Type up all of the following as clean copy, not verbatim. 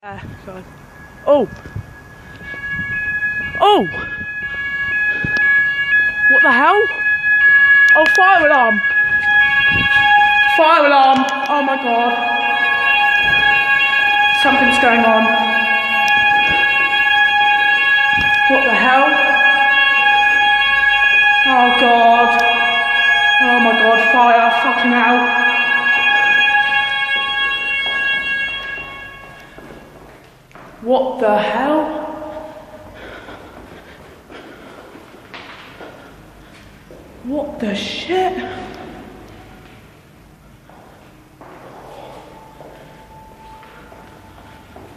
So. Oh! Oh! What the hell? Oh, fire alarm! Fire alarm! Oh my god. Something's going on. What the hell? Oh god. Oh my god, fire, fucking hell. What the hell? What the shit?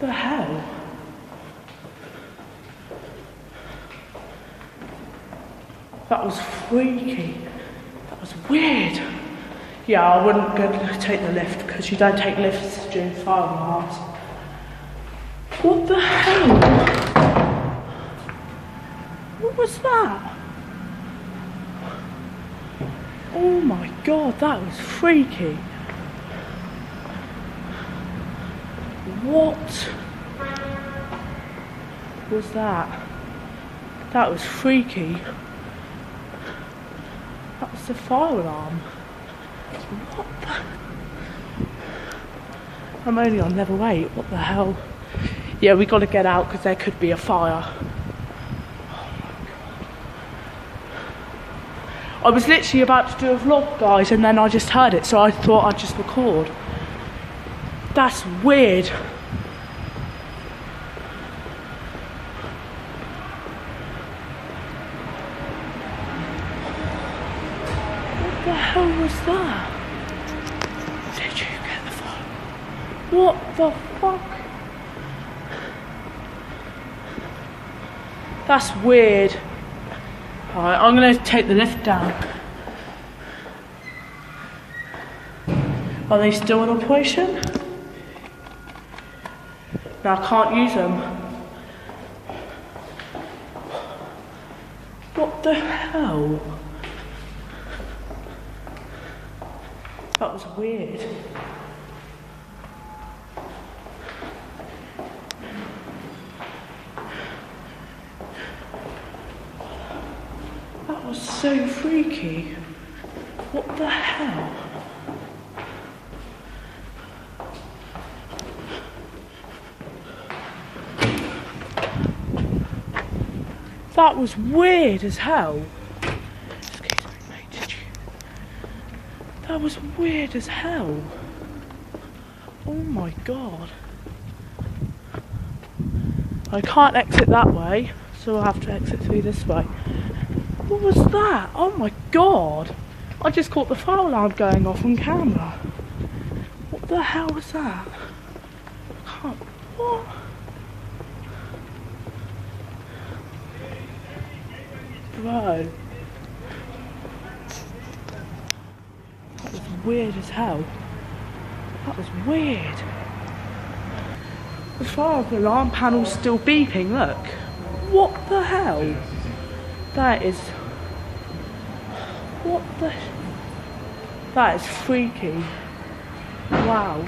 The hell? That was freaky. That was weird. Yeah, I wouldn't go to take the lift because you don't take lifts during fire alarms. What the hell? What was that? Oh my god, that was freaky. What was that? That was freaky. That was the fire alarm. What the? I'm only on level 8, what the hell? Yeah, we got to get out because there could be a fire. I was literally about to do a vlog, guys, and then I just heard it, so I thought I'd just record. That's weird. What the hell was that? Did you get the fire? What the fuck? That's weird. Alright, I'm going to take the lift down. Are they still in operation? No, I can't use them. What the hell? That was weird. That was so freaky. What the hell? That was weird as hell. Excuse me, mate, did you? That was weird as hell. Oh my god. I can't exit that way, so I'll have to exit through this way. What was that? Oh my god! I just caught the fire alarm going off on camera. What the hell was that? I can't. What? Bro. That was weird as hell. That was weird. The fire alarm panel's still beeping, look. What the hell? That is... What the... That is freaky. Wow.